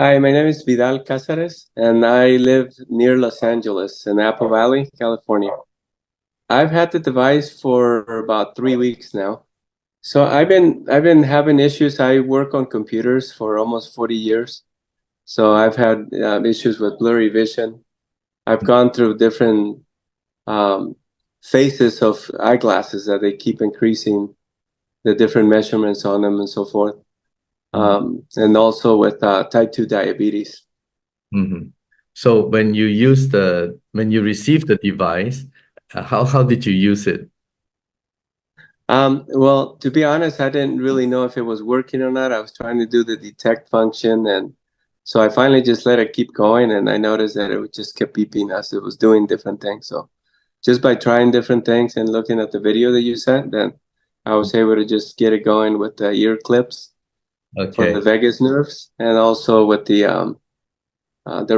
Hi, my name is Vidal Casares, and I live near Los Angeles in Apple Valley, California. I've had the device for about 3 weeks now. So I've been having issues. I work on computers for almost 40 years. So I've had issues with blurry vision. I've gone through different um, phases of eyeglasses that they keep increasing the different measurements on them and so forth. And also with type 2 diabetes. Mhm. So when you received the device, how did you use it? Well, to be honest, I didn't really know if it was working or not. I was trying to do the detect function, and so I finally just let it keep going, and I noticed that it just kept beeping as it was doing different things. So just by trying different things and looking at the video that you sent, then I was able to just get it going with the ear clips for the Okay. vagus nerves, and also with the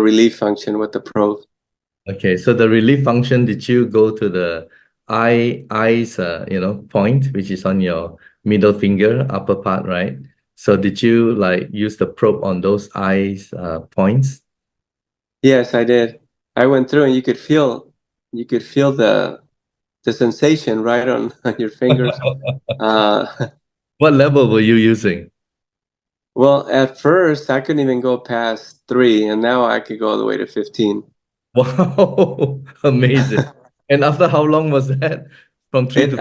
relief function with the probe. Okay. So the relief function, did you go to the eyes point, which is on your middle finger, upper part, right? So did you like use the probe on those eyes points? Yes, I did. I went through, and you could feel the sensation right on, on your fingers. Uh, What level were you using? well, at first I couldn't even go past 3, and now I could go all the way to 15. Wow, amazing. And after how long was that? From three It to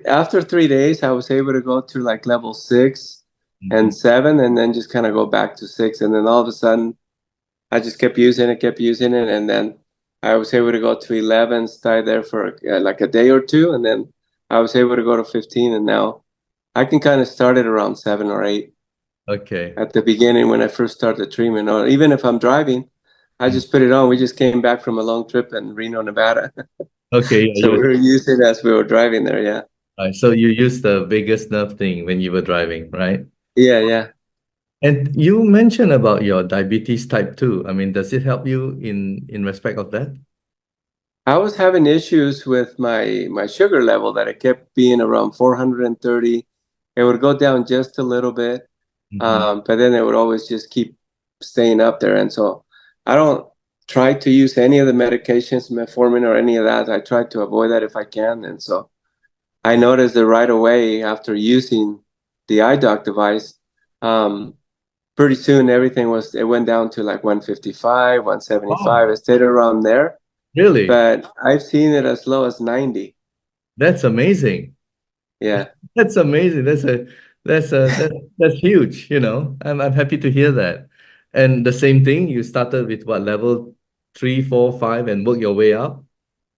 after 3 days, I was able to go to like level 6 Mhm. and 7, and then just kind of go back to 6, and then all of a sudden I just kept using it, and then I was able to go to 11, stay there for like a day or two, and then I was able to go to 15, and now I can kind of start it around 7 or 8. Okay. At the beginning when I first started the treatment, or even if I'm driving, I Mm. just put it on. We just came back from a long trip in Reno, Nevada. Okay, yeah, So we were using it as we were driving there. Yeah. right. So you use the vagus nerve thing when you were driving, right? Yeah. Yeah. And you mentioned about your diabetes type 2. I mean, does it help you in respect of that? I was having issues with my sugar level that it kept being around 430. It would go down just a little bit, Hmm. but then it would always just keep staying up there. And so I don't try to use any of the medications, metformin or any of that. I try to avoid that if I can. And so I noticed that right away after using the eye doc device, um, pretty soon it went down to like 155, Wow, 175. It stayed around there, really? but I've seen it as low as 90. That's amazing. Yeah. That's amazing. That's huge, I'm happy to hear that. And the same thing, you started with what, level 3, 4, 5, and work your way up?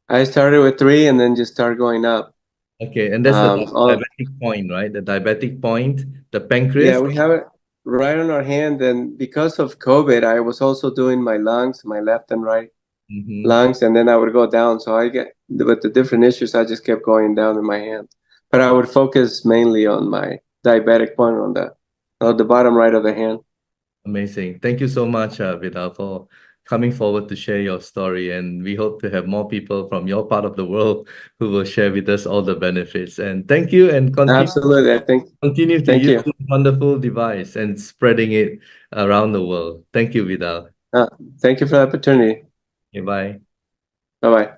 I started with 3 and then just started going up. Okay, and that's the Um, all, diabetic point, right? The diabetic point, the yeah, pancreas. we have it right on our hand. And because of COVID, I was also doing my lungs, my left and right Hmm. lungs, and then I would go down. So with the different issues, I just kept going down in my hand. But I would focus mainly on my diabetic point on the bottom right of the hand. Amazing. Thank you so much, Vidal, for coming forward to share your story. And we hope to have more people from your part of the world who will share with us all the benefits. And thank you, and Absolutely. continue to Thank use you. this wonderful device and spreading it around the world. Thank you, Vidal. Uh, Thank you for the opportunity. Okay, bye. Bye bye.